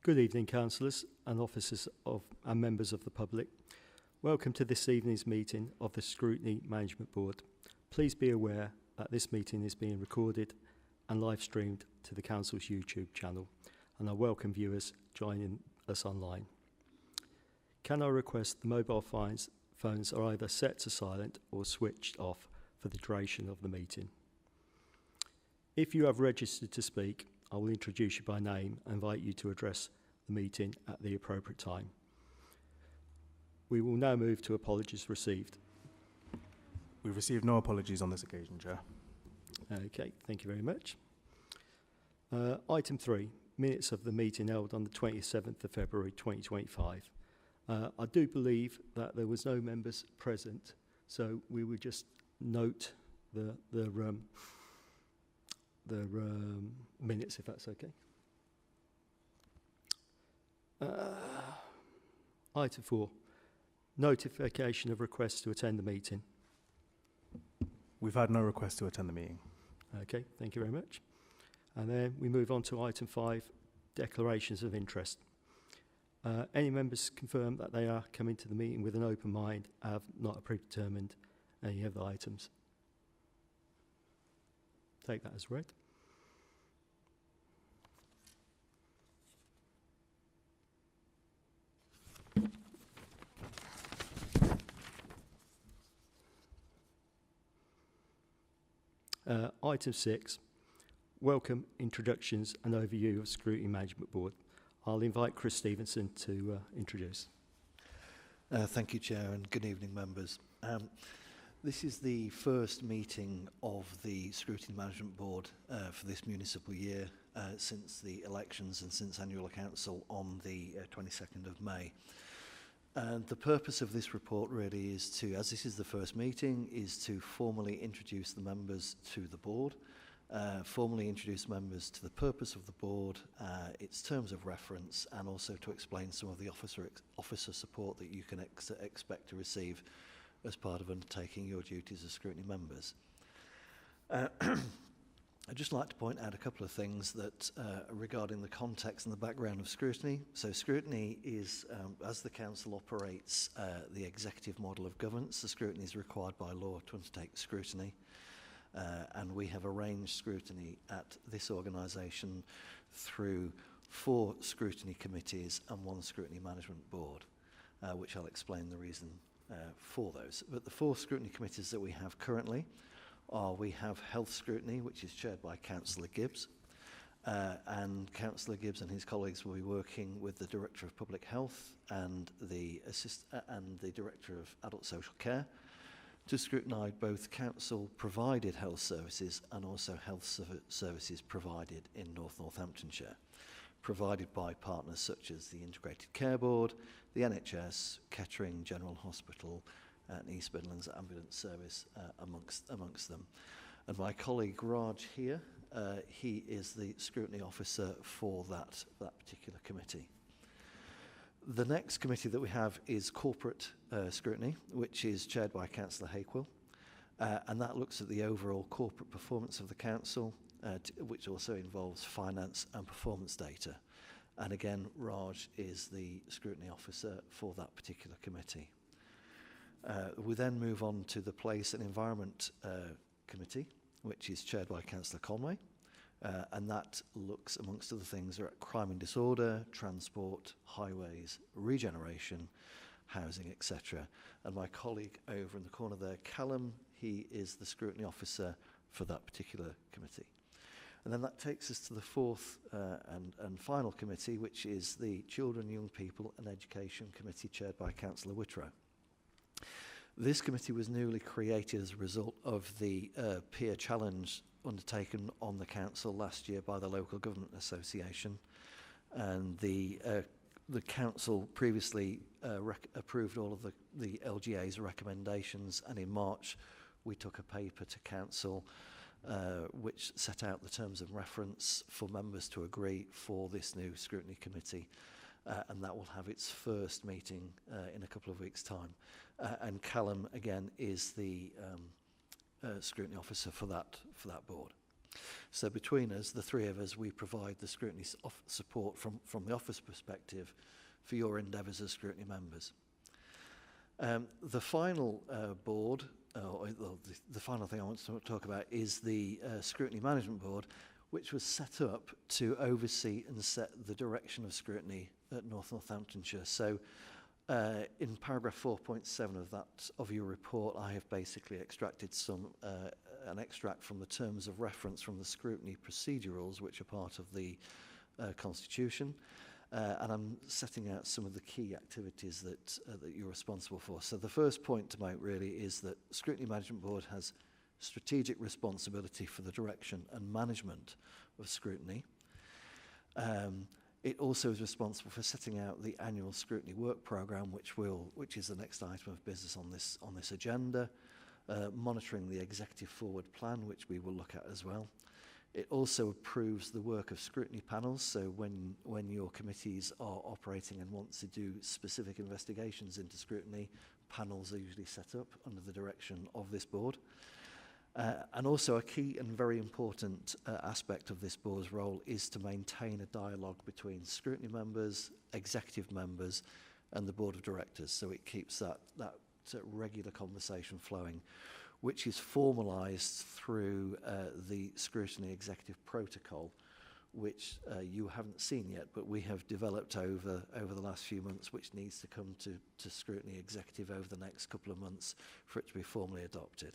Good evening, councillors and officers and members of the public. Welcome to this evening's meeting of the Scrutiny Management Board. Please be aware that this meeting is being recorded and live streamed to the council's YouTube channel, and I welcome viewers joining us online. Can I request the mobile phones are either set to silent or switched off for the duration of the meeting. If you have registered to speak, I will introduce you by name and invite you to address the meeting at the appropriate time. We will now move to apologies received. We've received no apologies on this occasion, Chair. Okay, thank you very much. Item 3, minutes of the meeting held on the 27th of February 2025. I do believe that there was no members present, so we would just note the minutes, if that's okay. Item 4, notification of requests to attend the meeting. We've had no request to attend the meeting. Okay, thank you very much. And then we move on to item 5, declarations of interest. Any members confirm that they are coming to the meeting with an open mind, have not predetermined any of the items? Take that as read. Item 6, welcome, introductions and overview of Scrutiny Management Board. I'll invite Chris Stevenson to introduce. Thank you, Chair, and good evening, members. This is the first meeting of the Scrutiny Management Board for this municipal year since the elections and since annual council on the 22nd of May. And the purpose of this report really is to, as this is the first meeting, is to formally introduce the members to the board, formally introduce members to the purpose of the board, its terms of reference, and also to explain some of the officer support that you can expect to receive as part of undertaking your duties as scrutiny members. I'd just like to point out a couple of things that regarding the context and the background of scrutiny. So scrutiny is, as the council operates the executive model of governance, the scrutiny is required by law to undertake scrutiny. And we have arranged scrutiny at this organisation through 4 scrutiny committees and 1 scrutiny management board, which I'll explain the reason for those. But the 4 scrutiny committees that we have currently are, we have health scrutiny, which is chaired by Councillor Gibbs, and Councillor Gibbs and his colleagues will be working with the Director of Public Health and the Director of Adult Social Care to scrutinise both council-provided health services and also health services provided in Northamptonshire, provided by partners such as the Integrated Care Board, the NHS, Kettering General Hospital, and East Midlands Ambulance Service amongst them. And my colleague Raj here, he is the scrutiny officer for that particular committee. The next committee that we have is corporate scrutiny, which is chaired by Councillor Hakewill, and that looks at the overall corporate performance of the council, which also involves finance and performance data. And again, Raj is the scrutiny officer for that particular committee. We then move on to the Place and Environment Committee, which is chaired by Councillor Conway, and that looks, amongst other things, at crime and disorder, transport, highways, regeneration, housing, etc. And my colleague over in the corner there, Callum, he is the scrutiny officer for that particular committee. And then that takes us to the 4th and final committee, which is the Children, Young People and Education Committee, chaired by Councillor Whitrow. This committee was newly created as a result of the peer challenge undertaken on the council last year by the Local Government Association, and the council previously approved all of the LGA's recommendations, and in March we took a paper to council which set out the terms of reference for members to agree for this new scrutiny committee. And that will have its first meeting in a couple of weeks' time. And Callum, again, is the scrutiny officer for that board. So between us, the three of us, we provide the scrutiny support from the office perspective for your endeavours as scrutiny members. The final board, the final thing I want to talk about is the Scrutiny Management Board, which was set up to oversee and set the direction of scrutiny at North Northamptonshire. So in paragraph 4.7 of your report, I have basically extracted an extract from the terms of reference from the scrutiny procedure rules, which are part of the Constitution. And I'm setting out some of the key activities that you're responsible for. So the first point to make really is that Scrutiny Management Board has strategic responsibility for the direction and management of scrutiny. It also is responsible for setting out the annual scrutiny work programme, which is the next item of business on this agenda, monitoring the executive forward plan, which we will look at as well. It also approves the work of scrutiny panels, so when your committees are operating and want to do specific investigations into scrutiny, panels are usually set up under the direction of this board. And also a key and very important aspect of this board's role is to maintain a dialogue between scrutiny members, executive members and the board of directors, so it keeps that regular conversation flowing, which is formalised through the Scrutiny Executive Protocol, which you haven't seen yet, but we have developed over the last few months, which needs to come to Scrutiny Executive over the next couple of months for it to be formally adopted.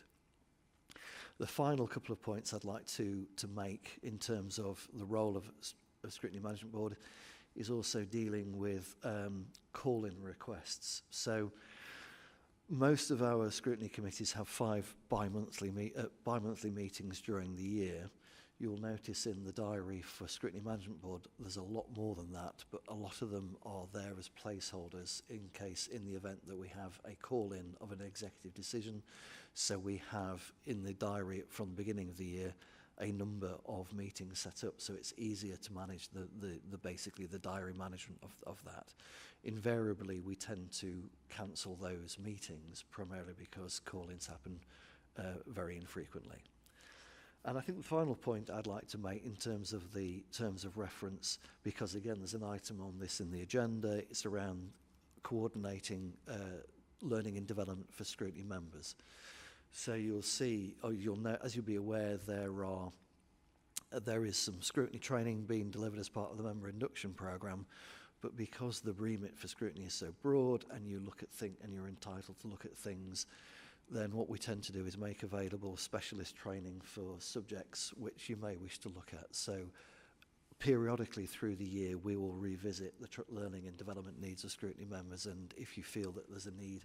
The final couple of points I'd like to make in terms of the role of Scrutiny Management Board is also dealing with call-in requests. So most of our scrutiny committees have 5 bi-monthly meetings during the year. You'll notice in the diary for Scrutiny Management Board there's a lot more than that, but a lot of them are there as placeholders in the event that we have a call-in of an executive decision. So we have in the diary from the beginning of the year a number of meetings set up, so it's easier to manage basically the diary management of that. Invariably, we tend to cancel those meetings primarily because call-ins happen very infrequently. And I think the final point I'd like to make in terms of the terms of reference, because again there's an item on this in the agenda, it's around coordinating learning and development for scrutiny members. So you'll see, you'll know, as you'll be aware, there is some scrutiny training being delivered as part of the member induction programme, but because the remit for scrutiny is so broad and you look at and you're entitled to look at things, then what we tend to do is make available specialist training for subjects which you may wish to look at. So periodically through the year we will revisit the learning and development needs of scrutiny members, and if you feel that there's a need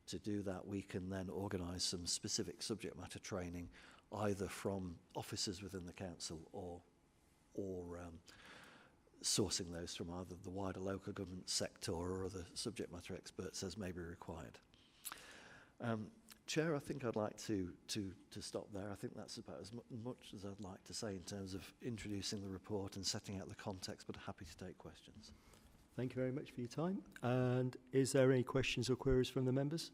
to do that, we can then organise some specific subject matter training either from officers within the council or sourcing those from either the wider local government sector or other subject matter experts as may be required. Chair, I think I'd like to stop there. I think that's about as much as I'd like to say in terms of introducing the report and setting out the context, but happy to take questions. Thank you very much for your time. And is there any questions or queries from the members?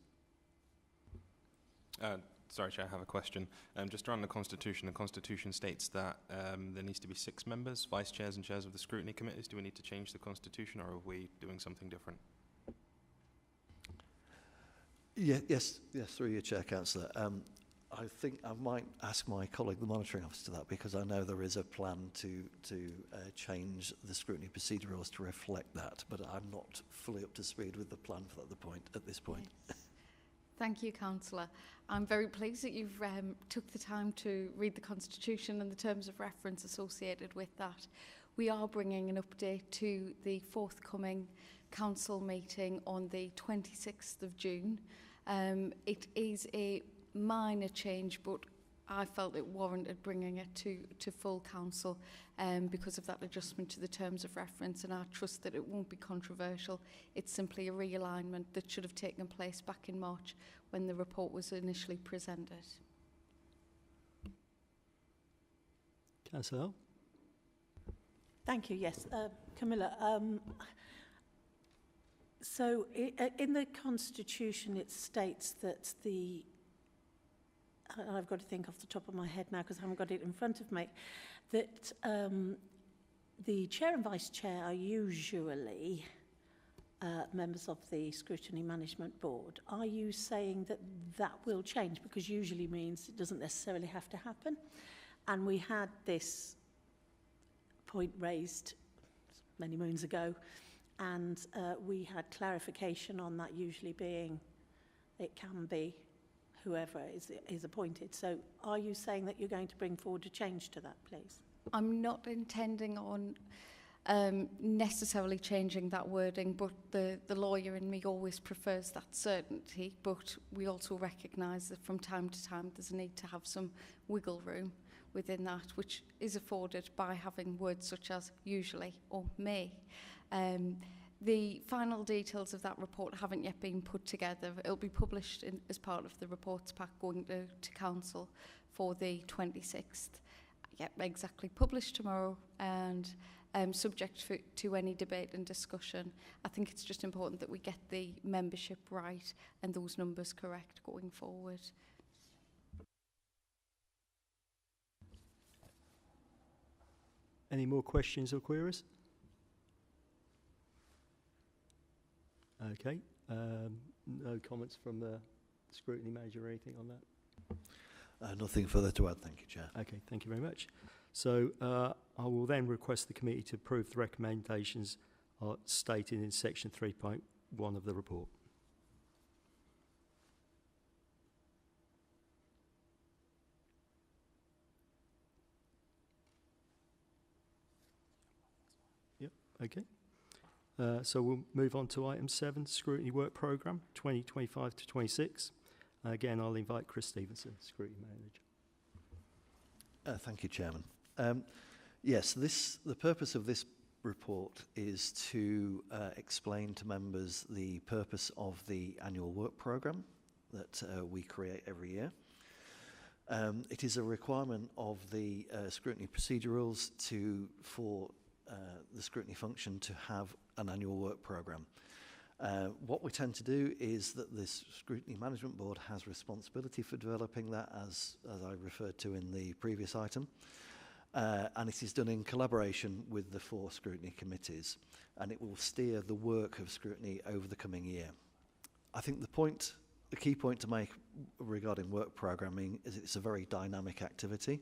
Sorry, Chair, I have a question. Just around the Constitution, the Constitution states that there needs to be 6 members, vice chairs and chairs of the scrutiny committees. Do we need to change the Constitution, or are we doing something different? Yes, through your chair, Councillor. I think I might ask my colleague, the monitoring officer, to that, because I know there is a plan to change the scrutiny procedure rules to reflect that, but I'm not fully up to speed with the plan for at this point. Yes. Thank you, Councillor. I'm very pleased that you've took the time to read the Constitution and the terms of reference associated with that. We are bringing an update to the forthcoming council meeting on the 26th of June. It is a minor change, but I felt it warranted bringing it to full council because of that adjustment to the terms of reference, and I trust that it won't be controversial. It's simply a realignment that should have taken place back in March when the report was initially presented. Councillor? Thank you. Yes, Camilla. So in the Constitution it states that the I've got to think off the top of my head now because I haven't got it in front of me, that the chair and vice chair are usually members of the Scrutiny Management Board. Are you saying that that will change? Because usually means it doesn't necessarily have to happen. And we had this point raised many moons ago, and we had clarification on that usually being it can be whoever is appointed. So are you saying that you're going to bring forward a change to that, please? I'm not intending on necessarily changing that wording, but the lawyer in me always prefers that certainty, but we also recognise that from time to time there's a need to have some wiggle room within that, which is afforded by having words such as usually or may. The final details of that report haven't yet been put together. It'll be published as part of the reports pack going to Council for the 26th. Yeah, exactly, published tomorrow, and subject to any debate and discussion. I think it's just important that we get the membership right and those numbers correct going forward. Any more questions or queries? Okay. No comments from the scrutiny manager or anything on that? Nothing further to add, thank you, Chair. Okay, thank you very much. So I will then request the committee to approve the recommendations stated in section 3.1 of the report. Yep, okay. So we'll move on to item 7, Scrutiny Work Programme 2025 to 26. Again, I'll invite Chris Stevenson, Scrutiny Manager. Thank you, Chairman. Yes, the purpose of this report is to explain to members the purpose of the annual work programme that we create every year. It is a requirement of the scrutiny procedure rules for the scrutiny function to have an annual work programme. What we tend to do is that this Scrutiny Management Board has responsibility for developing that, as I referred to in the previous item, and it is done in collaboration with the 4 scrutiny committees, and it will steer the work of scrutiny over the coming year. I think the key point to make regarding work programming is it's a very dynamic activity.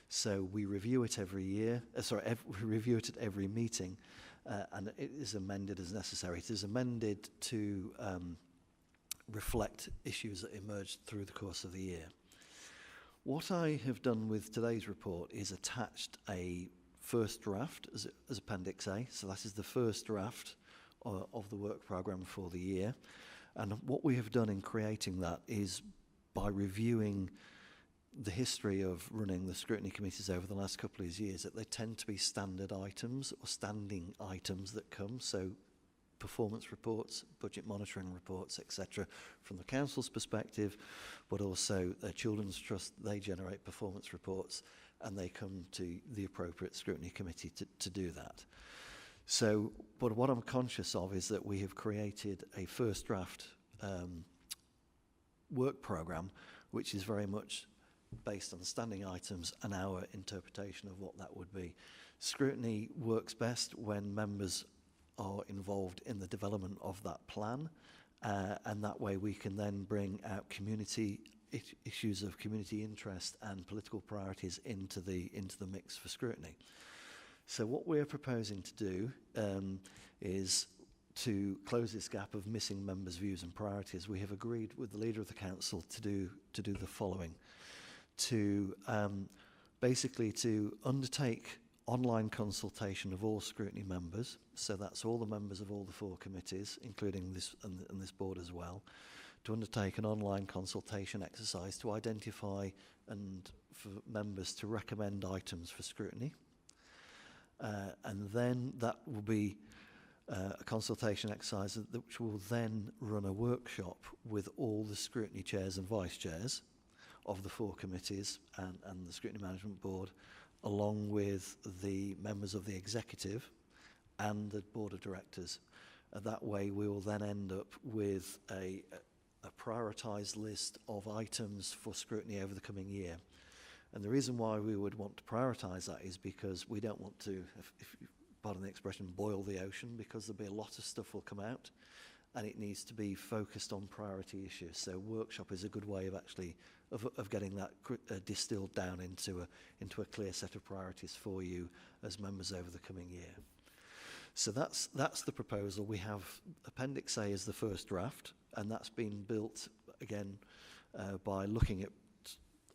So we review it every year. We review it at every meeting, and it is amended as necessary. It is amended to reflect issues that emerged through the course of the year. What I have done with today's report is attached a first draft as Appendix A. So that is the first draft of the work programme for the year. And what we have done in creating that is by reviewing the history of running the scrutiny committees over the last couple of years, that they tend to be standard items or standing items that come. So performance reports, budget monitoring reports, etc. from the council's perspective, but also Children's Trust, they generate performance reports and they come to the appropriate scrutiny committee to do that. So, but what I'm conscious of is that we have created a first draft work programme, which is very much based on standing items and our interpretation of what that would be. Scrutiny works best when members are involved in the development of that plan, and that way we can then bring out issues of community interest and political priorities into the mix for scrutiny. So what we're proposing to do is to close this gap of missing members' views and priorities. We have agreed with the leader of the council to do the following: to basically to undertake online consultation of all scrutiny members, so that's all the members of all the 4 committees, including this and this board as well, to undertake an online consultation exercise to identify and for members to recommend items for scrutiny. And then that will be a consultation exercise which will then run a workshop with all the scrutiny chairs and vice chairs of the 4 committees and the Scrutiny Management Board, along with the members of the executive and the board of directors. That way we will then end up with prioritised list of items for scrutiny over the coming year. And the reason why we would want to prioritise that is because we don't want to, if you pardon the expression, boil the ocean, because there'll be a lot of stuff will come out and it needs to be focused on priority issues. So workshop is a good way of actually of getting that distilled down into a clear set of priorities for you as members over the coming year. So that's the proposal. We have Appendix A as the first draft, and that's been built again by looking at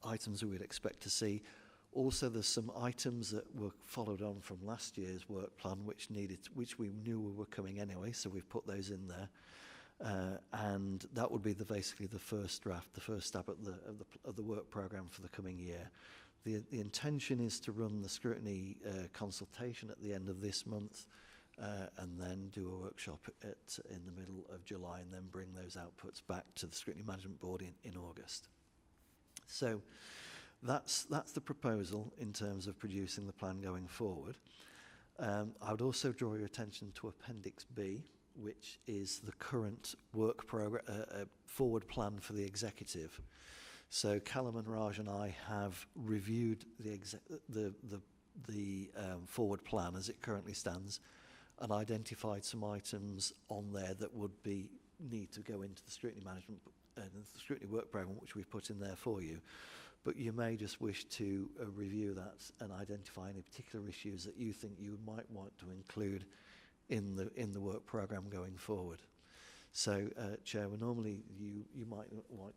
items we would expect to see. Also, there's some items that were followed on from last year's work plan, which we knew were coming anyway, so we've put those in there. And that would be basically the first draft, the first step of the work programme for the coming year. The intention is to run the scrutiny consultation at the end of this month, and then do a workshop in the middle of July, and then bring those outputs back to the Scrutiny Management Board in August. So that's the proposal in terms of producing the plan going forward. I would also draw your attention to Appendix B, which is the current work forward plan for the executive. So Callum and Raj and I have reviewed the forward plan as it currently stands, and identified some items on there that would need to go into the scrutiny management and the scrutiny work programme, which we've put in there for you. But you may just wish to review that and identify any particular issues that you think you might want to include in the work programme going forward. So, Chair, normally you might want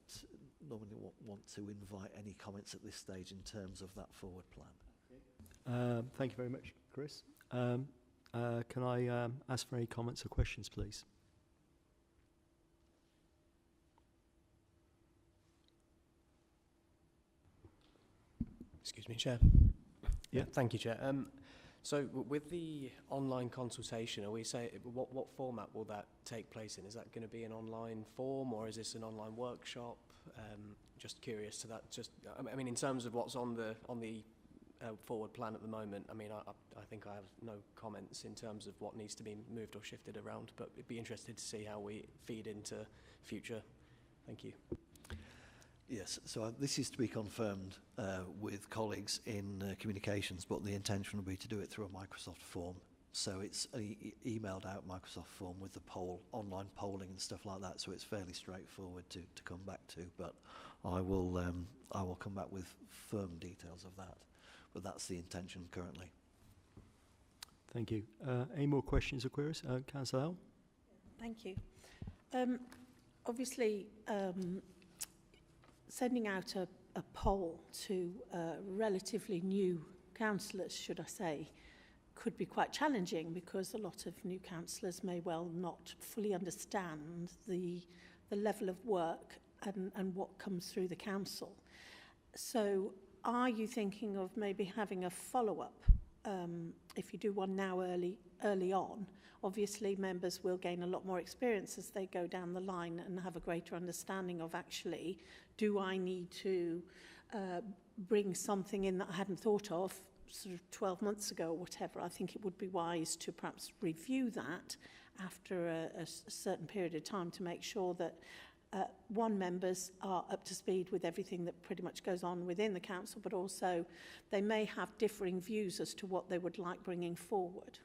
to invite any comments at this stage in terms of that forward plan. Thank you very much, Chris. Can I ask for any comments or questions, please? Excuse me, Chair. Yeah. Thank you, Chair. So with the online consultation, are we say what format will that take place in? Is that going to be an online form, or is this an online workshop? Just curious to that. Just I mean, in terms of what's on the forward plan at the moment, I mean, I think I have no comments in terms of what needs to be moved or shifted around, but it'd be interested to see how we feed into future. Thank you. Yes, so this is to be confirmed with colleagues in communications, but the intention will be to do it through a Microsoft form. So it's emailed out Microsoft form with the online polling and stuff like that. So it's fairly straightforward to come back to. But I will come back with firm details of that. But that's the intention currently. Thank you. Any more questions or queries? Councillor Howell? Thank you. Obviously, sending out a poll to relatively new councillors, should I say, could be quite challenging, because a lot of new councillors may well not fully understand the level of work and what comes through the council. So are you thinking of maybe having a follow-up? If you do one now early on, obviously members will gain a lot more experience as they go down the line and have a greater understanding of, actually, do I need to bring something in that I hadn't thought of sort of 12 months ago or whatever. I think it would be wise to perhaps review that after a certain period of time to make sure that members are up to speed with everything that pretty much goes on within the council, but also they may have differing views as to what they would like bringing forward.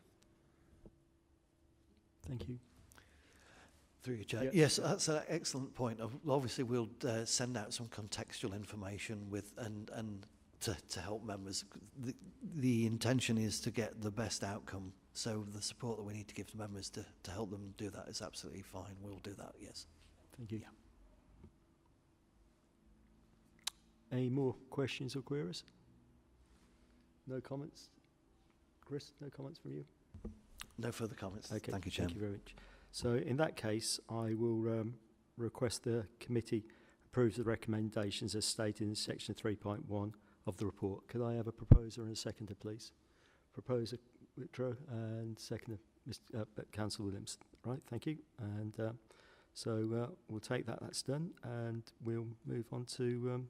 Thank you. Through you, Chair. Yep. Yes, that's an excellent point. Obviously, we'll send out some contextual information with and to help members. The intention is to get the best outcome. So the support that we need to give to members to help them do that is absolutely fine. We'll do that. Yes. Thank you. Yeah. Any more questions or queries? No comments? Chris, no comments from you? No further comments. Okay. Thank you, Chairman. Thank you very much. So in that case, I will request the committee approves the recommendations as stated in section 3.1 of the report. Could I have a proposer and a seconder, please? Proposer Whitrow and seconder Councillor Williams. Right, thank you. And so we'll take that, that's done, and we'll move on to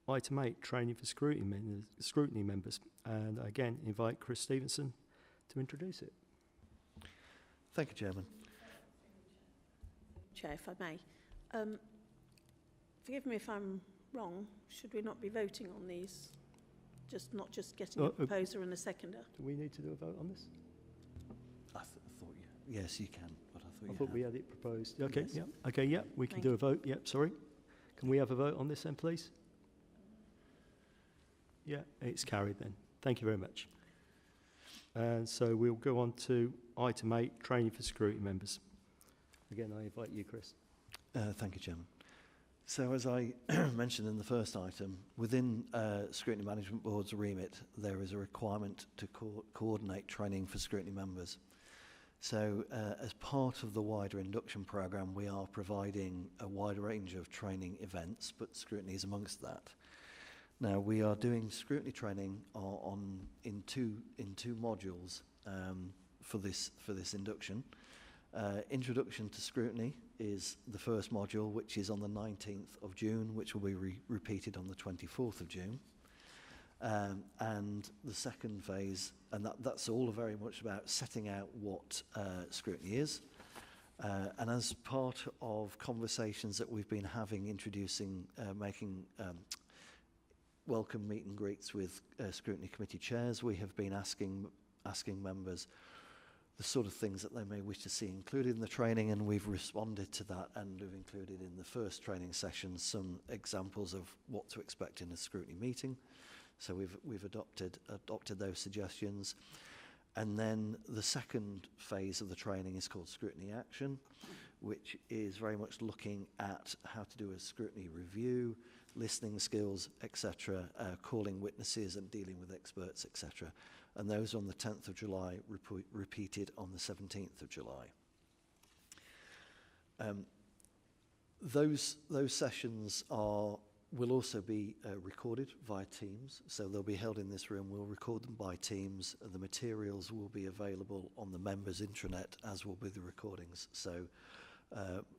item 8, training for scrutiny members. And again, invite Chris Stevenson to introduce it. Thank you, Chairman. Chair, if I may. Forgive me if I'm wrong. Should we not be voting on these? Not just getting a proposer and a seconder? Do we need to do a vote on this? I thought yes, you can, but I thought we had it proposed. Okay, Yes. yeah. Okay, yeah, we can Thank do you. a vote. Yep, sorry. Can we have a vote on this then, please? Yeah, it's carried then. Thank you very much. And so we'll go on to item 8, training for scrutiny members. Again, I invite you, Chris. Thank you, Chairman. So as I mentioned in the first item, within Scrutiny Management Board's remit, there is a requirement to coordinate training for scrutiny members. So as part of the wider induction programme, we are providing a wide range of training events, but scrutiny is amongst that. Now, we are doing scrutiny training in two modules for this induction. Introduction to Scrutiny is the first module, which is on the 19th of June, which will be repeated on the 24th of June. And the second phase, and that's all very much about setting out what scrutiny is. And as part of conversations that we've been having, introducing, making welcome meet and greets with Scrutiny Committee chairs, we have been asking members the sort of things that they may wish to see included in the training, and we've responded to that, and we've included in the first training session some examples of what to expect in a scrutiny meeting. So we've adopted those suggestions. And then the second phase of the training is called Scrutiny Action, which is very much looking at how to do a scrutiny review, listening skills, etc., calling witnesses and dealing with experts, etc. And those on the 10th of July, repeated on the 17th of July. Those sessions will also be recorded via Teams, so they'll be held in this room. We'll record them by Teams. The materials will be available on the members' intranet, as will be the recordings. So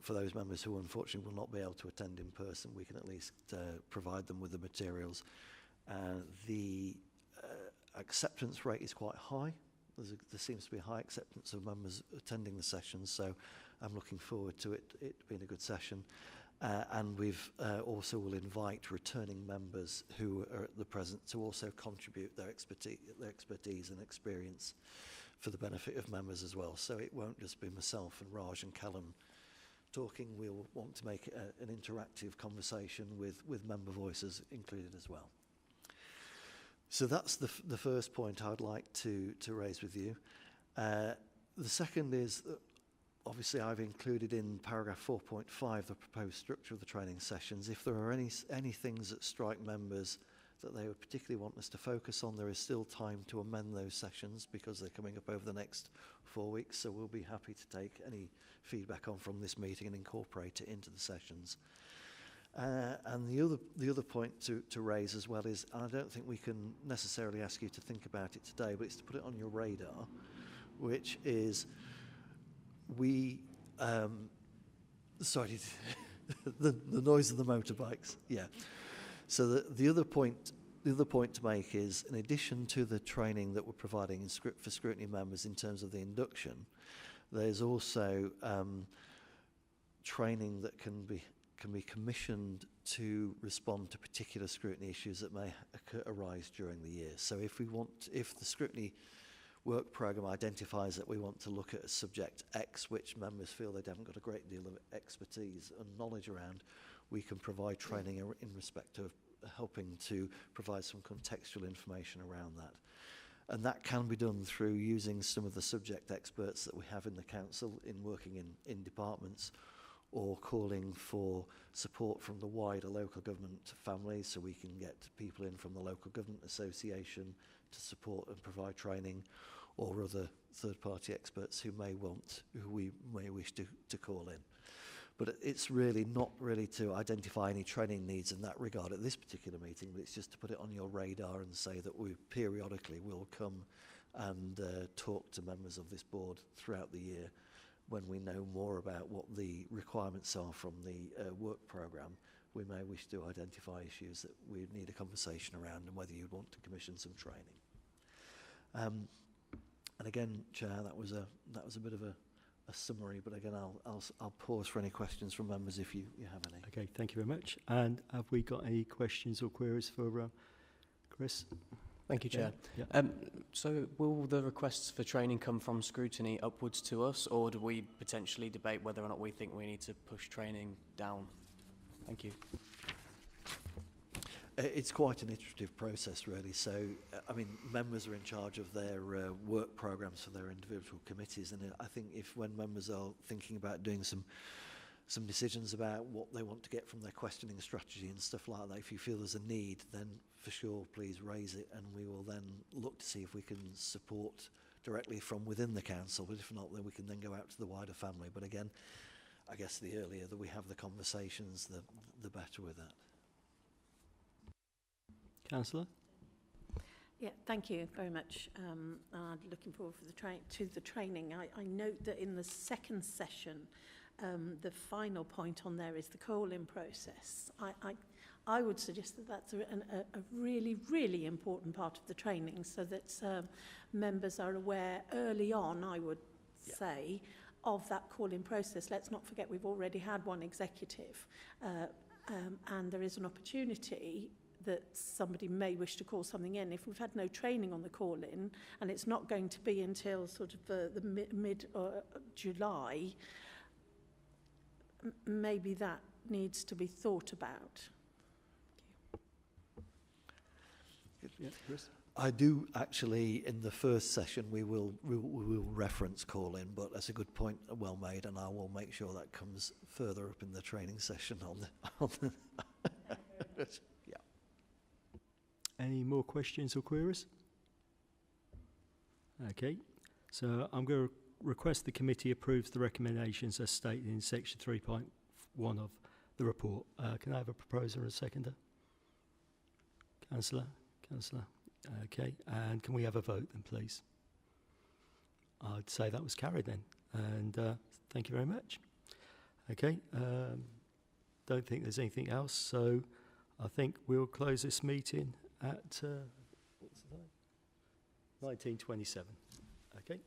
for those members who unfortunately will not be able to attend in person, we can at least provide them with the materials. The acceptance rate is quite high. There seems to be a high acceptance of members attending the sessions, so I'm looking forward to it being a good session. And we've also will invite returning members who are at the present to also contribute their expertise and experience for the benefit of members as well. So it won't just be myself and Raj and Callum talking. We'll want to make it an interactive conversation with member voices included as well. So that's the first point I'd like to raise with you. The second is that obviously I've included in paragraph 4.5 the proposed structure of the training sessions. If there are any things that strike members that they would particularly want us to focus on, there is still time to amend those sessions because they're coming up over the next 4 weeks. So we'll be happy to take any feedback on from this meeting and incorporate it into the sessions. And the other point to raise as well is, and I don't think we can necessarily ask you to think about it today, but it's to put it on your radar, which is sorry, the noise of the motorbikes. Yeah. So the other point to make is, in addition to the training that we're providing for scrutiny members in terms of the induction, there's also training that can be commissioned to respond to particular scrutiny issues that may arise during the year. So if the scrutiny work programme identifies that we want to look at a subject X, which members feel they haven't got a great deal of expertise and knowledge around, we can provide training in respect of helping to provide some contextual information around that. And that can be done through using some of the subject experts that we have in the council in working in departments, or calling for support from the wider local government family, so we can get people in from the local government association to support and provide training, or other third-party experts who we may wish to call in. But it's really not really to identify any training needs in that regard at this particular meeting, but it's just to put it on your radar and say that we periodically will come and talk to members of this board throughout the year when we know more about what the requirements are from the work programme. We may wish to identify issues that we need a conversation around, and whether you'd want to commission some training. And again, Chair, that was a bit of a summary, but again, I'll pause for any questions from members if you have any. Okay, thank you very much. And have we got any questions or queries for Chris? Thank you, Chair. Yeah. So will the requests for training come from scrutiny upwards to us, or do we potentially debate whether or not we think we need to push training down? Thank you. It's quite an iterative process, really. So, I mean, members are in charge of their work programmes for their individual committees, and I think if when members are thinking about doing some decisions about what they want to get from their questioning strategy and stuff like that, if you feel there's a need, then for sure, please raise it, and we will then look to see if we can support directly from within the council. But if not, then we can then go out to the wider family. But again, I guess the earlier that we have the conversations, the better with that. Councillor? Yeah, thank you very much. Looking forward for the training. I note that in the second session, the final point on there is the call-in process. I would suggest that that's a really, really important part of the training, so that members are aware early on, I would say, of that call-in process. Let's not forget we've already had one executive, and there is an opportunity that somebody may wish to call something in. If we've had no training on the call-in, and it's not going to be until sort of the mid-July, maybe that needs to be thought about. Yeah, Chris? I do actually, in the first session, we will reference call-in, but that's a good point, well made, and I will make sure that comes further up in the training session on the yeah. Any more questions or queries? Okay, so I'm going to request the committee approves the recommendations as stated in section 3.1 of the report. Can I have a proposer and a seconder? Councillor? Okay, and can we have a vote then, please? I'd say that was carried then, and thank you very much. Okay, don't think there's anything else, so I think we'll close this meeting at what's the time? 19:27. Okay.